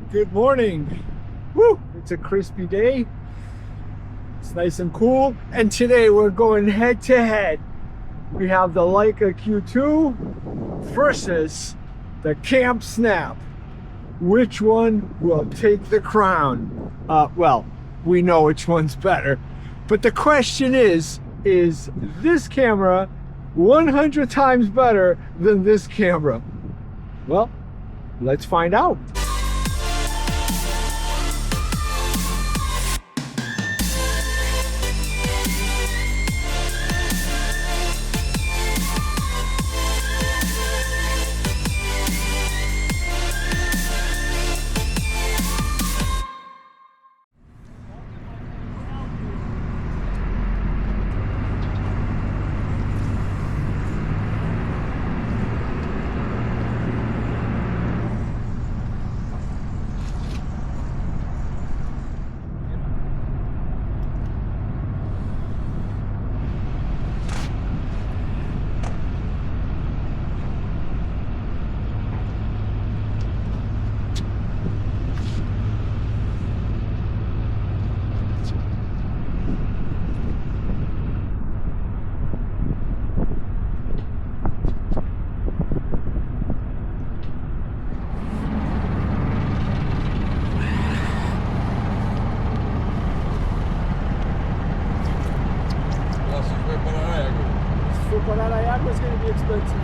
Good morning. Woo! It's a crispy day. It's nice and cool. And today we're going head to head. We have the Leica Q2 versus the Camp Snap. Which one will take the crown? Well, we know which one's better. But the question is this camera 100 times better than this camera? Well, let's find out. For Pereira is going to be expensive.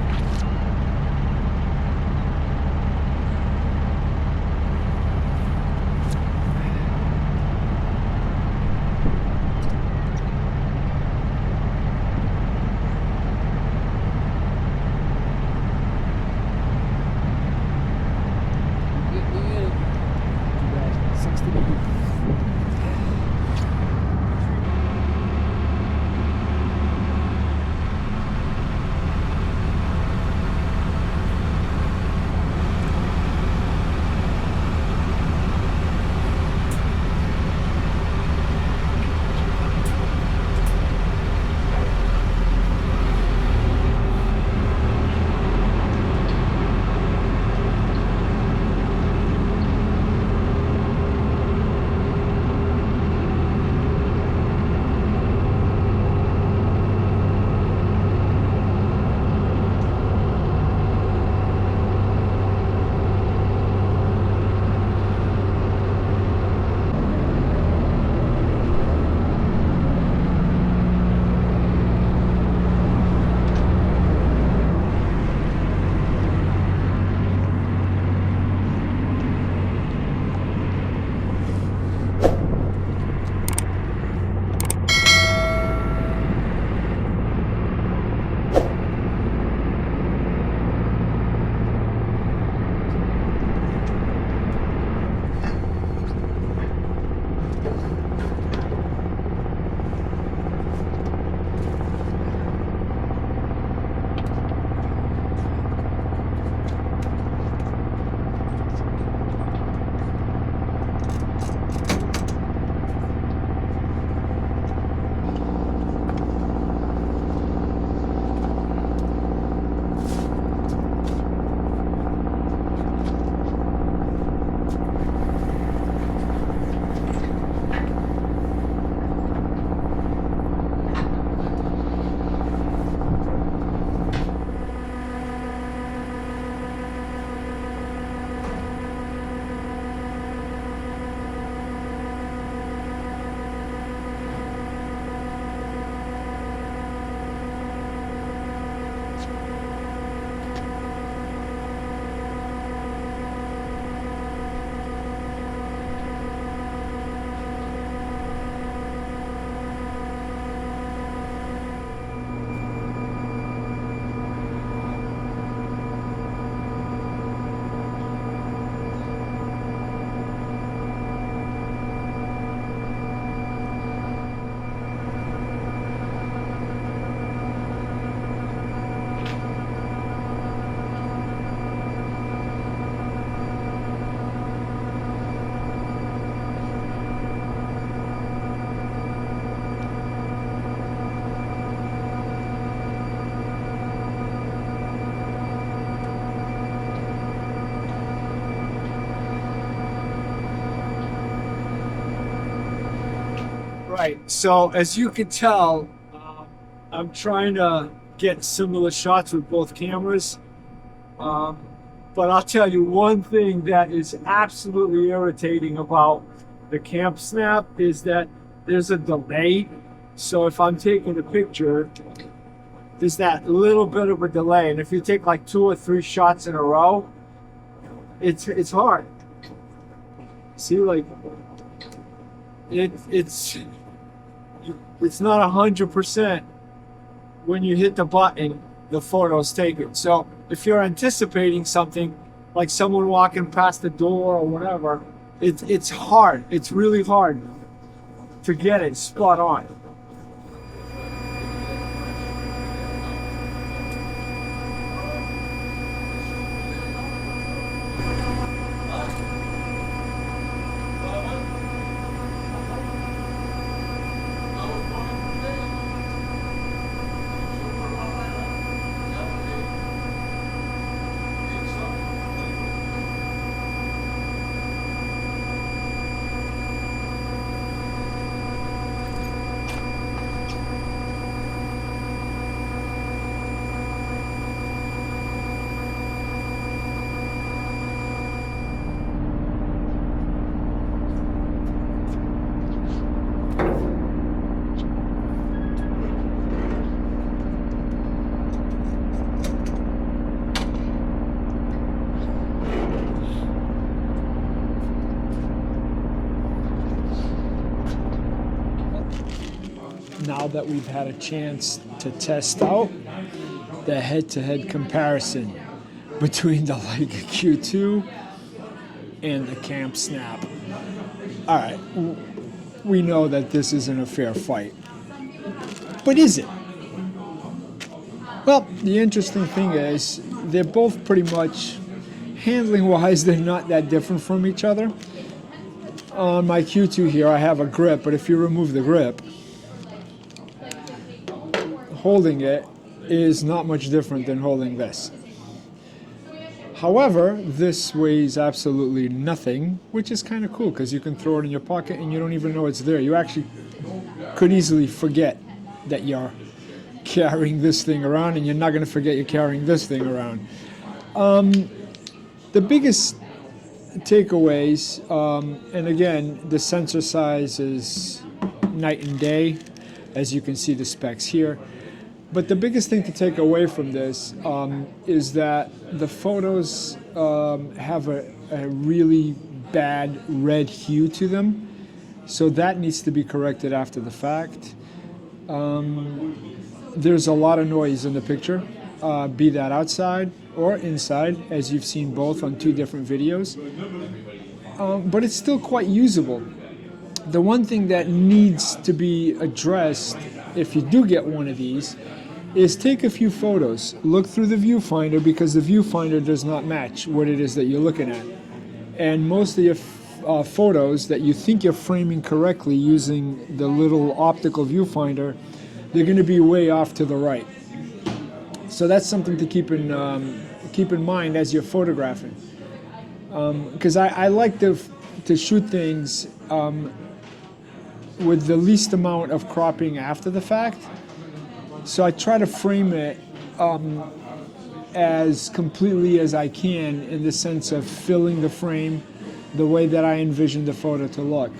Right. So as you can tell, I'm trying to get similar shots with both cameras. But I'll tell you one thing that is absolutely irritating about the cam snap is that there's a delay. So if I'm taking a picture, there's that little bit of a delay. And if you take like 2 or 3 shots in a row, it's hard. See, like it's not 100% when you hit the button, the photo's taken. So if you're anticipating something like someone walking past the door or whatever, it's hard. It's really hard to get it spot on. Now that we've had a chance to test out the head-to-head comparison between the Leica Q2 and the Cam Snap. All right, we know that this isn't a fair fight, but is it? Well, the interesting thing is they're both pretty much, handling-wise, they're not that different from each other. On my Q2 here, I have a grip, but if you remove the grip, holding it is not much different than holding this. However, this weighs absolutely nothing, which is kind of cool because you can throw it in your pocket and you don't even know it's there. You actually could easily forget that you're carrying this thing around, and you're not going to forget you're carrying this thing around. The biggest takeaways, and again, the sensor size is night and day, as you can see the specs here. But the biggest thing to take away from this is that the photos have a really bad red hue to them. So that needs to be corrected after the fact. There's a lot of noise in the picture, be that outside or inside, as you've seen both on 2 different videos. But it's still quite usable. The one thing that needs to be addressed if you do get one of these is take a few photos. Look through the viewfinder, because the viewfinder does not match what it is that you're looking at. And most of your photos that you think you're framing correctly using the little optical viewfinder, they're going to be way off to the right. So that's something to keep in mind as you're photographing. Because I like to shoot things with the least amount of cropping after the fact. So I try to frame it as completely as I can, in the sense of filling the frame the way that I envision the photo to look.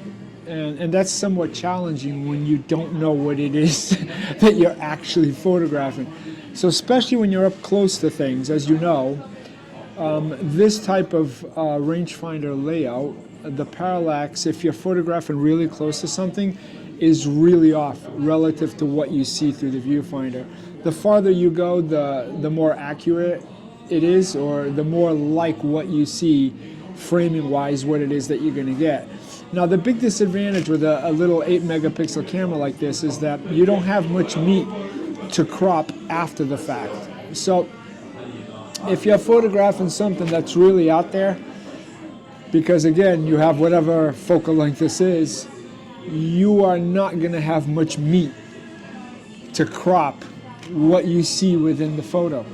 And that's somewhat challenging when you don't know what it is that you're actually photographing. So especially when you're up close to things, as you know, this type of rangefinder layout, the parallax, if you're photographing really close to something, is really off relative to what you see through the viewfinder. The farther you go, the more accurate it is, or the more like what you see framing-wise what it is that you're going to get. Now, the big disadvantage with a little 8 megapixel camera like this is that you don't have much meat to crop after the fact. So if you're photographing something that's really out there, because again, you have whatever focal length this is, you are not going to have much meat to crop what you see within the photo.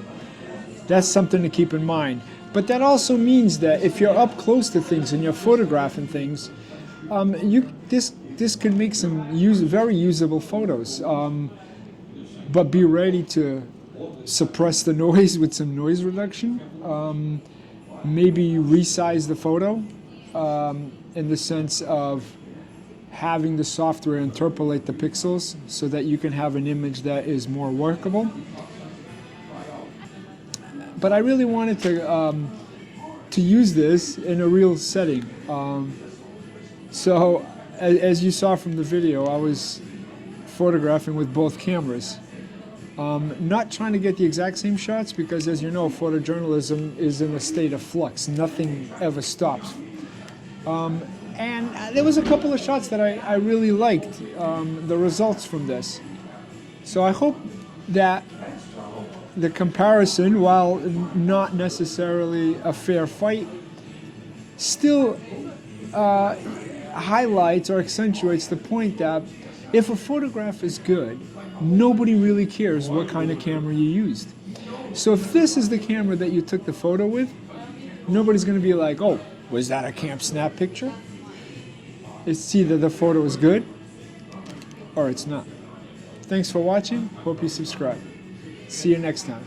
That's something to keep in mind. But that also means that if you're up close to things and you're photographing things, This can make some very usable photos, but be ready to suppress the noise with some noise reduction. Maybe resize the photo in the sense of having the software interpolate the pixels so that you can have an image that is more workable. But I really wanted to use this in a real setting. So as you saw from the video, I was photographing with both cameras. Not trying to get the exact same shots because, as you know, photojournalism is in a state of flux. Nothing ever stops. And there was a couple of shots that I really liked, the results from this. So I hope that the comparison, while not necessarily a fair fight, still highlights or accentuates the point that if a photograph is good, nobody really cares what kind of camera you used. So if this is the camera that you took the photo with, nobody's going to be like, oh, was that a camp snap picture? It's either the photo is good or it's not. Thanks for watching. Hope you subscribe. See you next time.